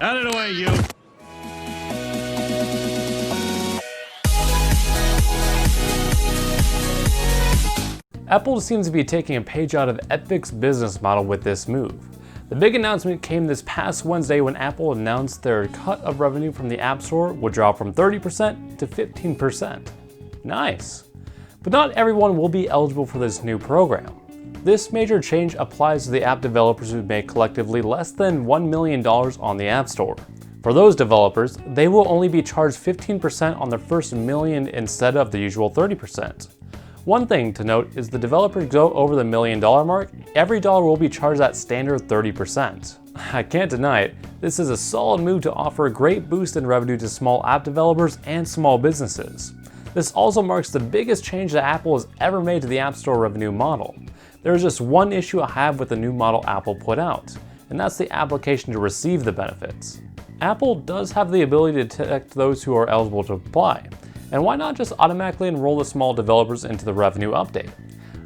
Out of the way, you! Apple seems to be taking a page out of Epic's business model with this move. The big announcement came this past Wednesday when Apple announced their cut of revenue from the App Store would drop from 30% to 15%. Nice. But not everyone will be eligible for this new program. This major change applies to the app developers who make collectively less than $1 million on the App Store. For those developers, they will only be charged 15% on their first million instead of the usual 30%. One thing to note is the developers go over the $1 million mark, every dollar will be charged that standard 30%. I can't deny it, this is a solid move to offer a great boost in revenue to small app developers and small businesses. This also marks the biggest change that Apple has ever made to the App Store revenue model. There is just one issue I have with the new model Apple put out, and that's the application to receive the benefits. Apple does have the ability to detect those who are eligible to apply, and why not just automatically enroll the small developers into the revenue update?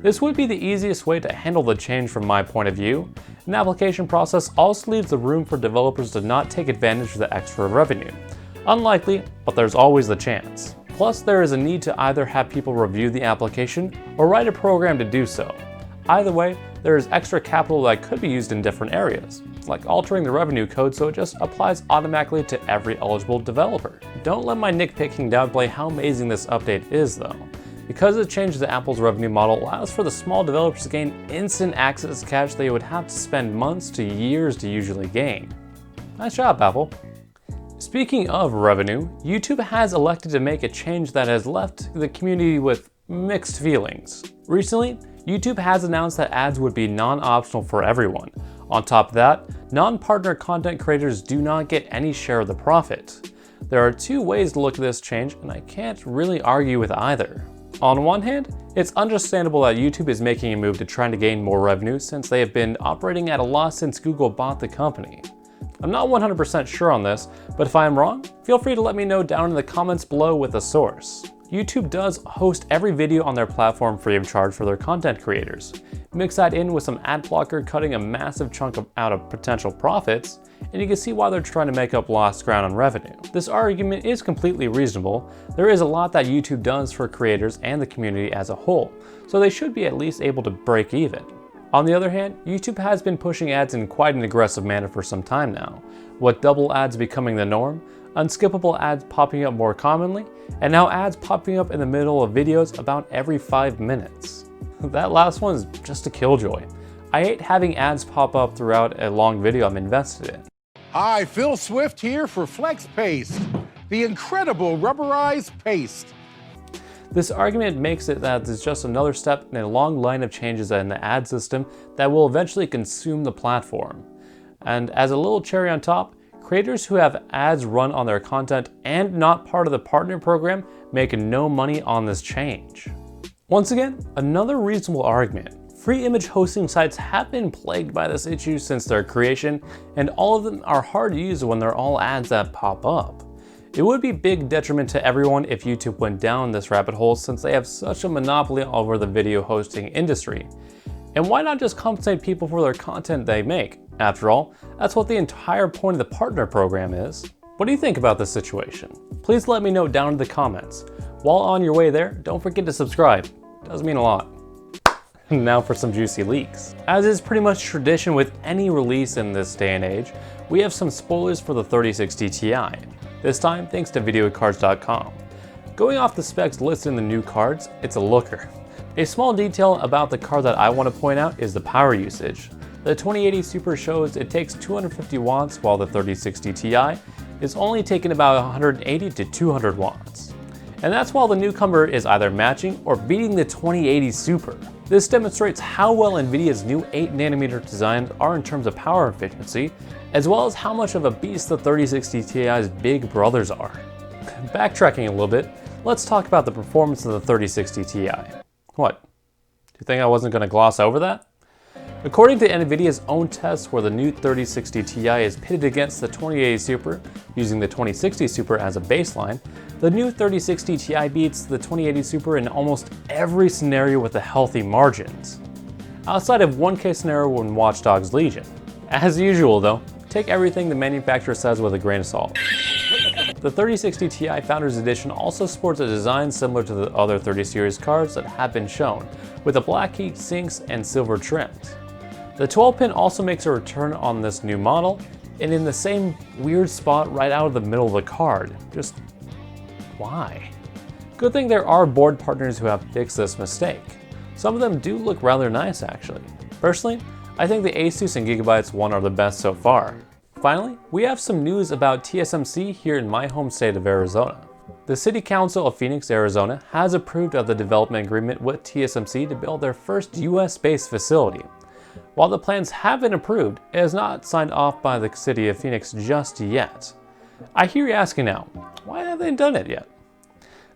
This would be the easiest way to handle the change from my point of view. An application process also leaves the room for developers to not take advantage of the extra revenue. Unlikely, but there's always the chance. Plus, there is a need to either have people review the application or write a program to do so. Either way, there is extra capital that could be used in different areas, like altering the revenue code so it just applies automatically to every eligible developer. Don't let my nitpicking downplay how amazing this update is though. Because it changes Apple's revenue model, allows for the small developers to gain instant access to cash they would have to spend months to years to usually gain. Nice job, Apple. Speaking of revenue, YouTube has elected to make a change that has left the community with mixed feelings. Recently, YouTube has announced that ads would be non-optional for everyone. On top of that, non-partner content creators do not get any share of the profit. There are two ways to look at this change, and I can't really argue with either. On one hand, it's understandable that YouTube is making a move to try to gain more revenue since they have been operating at a loss since Google bought the company. I'm not 100% sure on this, but if I am wrong, feel free to let me know down in the comments below with a source. YouTube does host every video on their platform free of charge for their content creators. Mix that in with some ad blocker cutting a massive chunk out of potential profits, and you can see why they're trying to make up lost ground on revenue. This argument is completely reasonable. There is a lot that YouTube does for creators and the community as a whole, so they should be at least able to break even. On the other hand, YouTube has been pushing ads in quite an aggressive manner for some time now, with double ads becoming the norm, unskippable ads popping up more commonly, and now ads popping up in the middle of videos about every 5 minutes. That last one is just a killjoy. I hate having ads pop up throughout a long video I'm invested in. Hi, Phil Swift here for Flex Paste, the incredible rubberized paste. This argument makes it that it's just another step in a long line of changes in the ad system that will eventually consume the platform. And as a little cherry on top, creators who have ads run on their content and not part of the partner program make no money on this change. Once again, another reasonable argument. Free image hosting sites have been plagued by this issue since their creation, and all of them are hard to use when they're all ads that pop up. It would be a big detriment to everyone if YouTube went down this rabbit hole since they have such a monopoly over the video hosting industry. And why not just compensate people for their content they make? After all, that's what the entire point of the partner program is. What do you think about this situation? Please let me know down in the comments. While on your way there, don't forget to subscribe. It does mean a lot. Now for some juicy leaks. As is pretty much tradition with any release in this day and age, we have some spoilers for the 3060 Ti. This time thanks to videocards.com. Going off the specs listed in the new cards, it's a looker. A small detail about the card that I want to point out is the power usage. The 2080 Super shows it takes 250 watts while the 3060 Ti is only taking about 180 to 200 watts. And that's while the newcomer is either matching or beating the 2080 Super. This demonstrates how well Nvidia's new 8nm designs are in terms of power efficiency, as well as how much of a beast the 3060 Ti's big brothers are. Backtracking a little bit, let's talk about the performance of the 3060 Ti. What? Do you think I wasn't going to gloss over that? According to Nvidia's own tests where the new 3060 Ti is pitted against the 2080 Super, using the 2060 Super as a baseline, the new 3060 Ti beats the 2080 Super in almost every scenario with a healthy margins. Outside of one case scenario in Watch Dogs Legion. As usual though, take everything the manufacturer says with a grain of salt. The 3060 Ti Founders Edition also sports a design similar to the other 30 series cards that have been shown, with the black heat sinks and silver trims. The 12-pin also makes a return on this new model, and in the same weird spot right out of the middle of the card. Just why? Good thing there are board partners who have fixed this mistake. Some of them do look rather nice actually. Personally, I think the Asus and Gigabyte's one are the best so far. Finally, we have some news about TSMC here in my home state of Arizona. The City Council of Phoenix, Arizona has approved of the development agreement with TSMC to build their first US-based facility. While the plans have been approved, it is not signed off by the City of Phoenix just yet. I hear you asking now, why haven't they done it yet?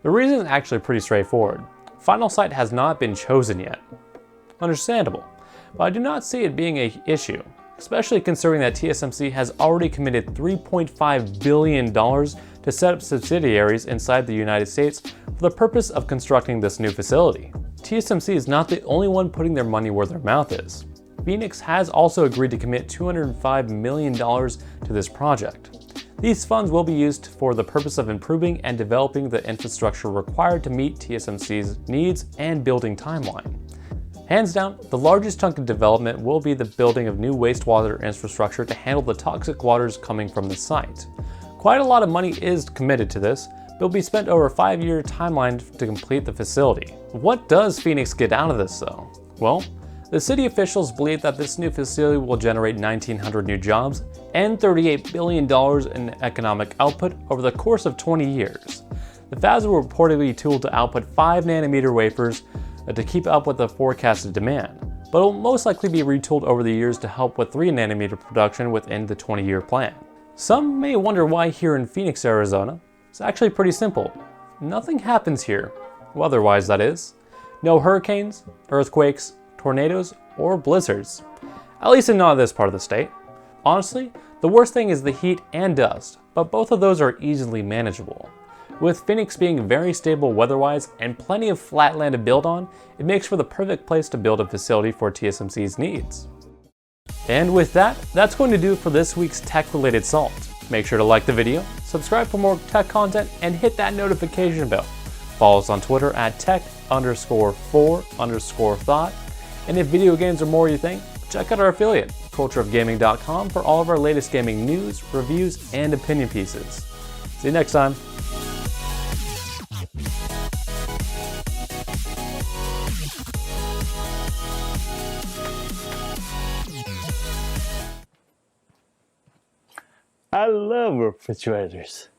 The reason is actually pretty straightforward. Final site has not been chosen yet. Understandable, but I do not see it being an issue, especially considering that TSMC has already committed $3.5 billion to set up subsidiaries inside the United States for the purpose of constructing this new facility. TSMC is not the only one putting their money where their mouth is. Phoenix has also agreed to commit $205 million to this project. These funds will be used for the purpose of improving and developing the infrastructure required to meet TSMC's needs and building timeline. Hands down, the largest chunk of development will be the building of new wastewater infrastructure to handle the toxic waters coming from the site. Quite a lot of money is committed to this, but will be spent over a 5-year timeline to complete the facility. What does Phoenix get out of this though? Well, the city officials believe that this new facility will generate 1,900 new jobs and $38 billion in economic output over the course of 20 years. The fabs will reportedly be tooled to output 5nm wafers to keep up with the forecasted demand, but will most likely be retooled over the years to help with 3nm production within the 20-year plan. Some may wonder why here in Phoenix, Arizona. It's actually pretty simple. Nothing happens here, weather-wise that is. No hurricanes, earthquakes, tornadoes, or blizzards. At least in none of this part of the state. Honestly, the worst thing is the heat and dust, but both of those are easily manageable. With Phoenix being very stable weather-wise and plenty of flat land to build on, it makes for the perfect place to build a facility for TSMC's needs. And with that, that's going to do it for this week's tech-related Salt. Make sure to like the video, subscribe for more tech content, and hit that notification bell. Follow us on Twitter at tech_for_thought. And if video games are more your thing, check out our affiliate, cultureofgaming.com, for all of our latest gaming news, reviews, and opinion pieces. See you next time. I love refrigerators.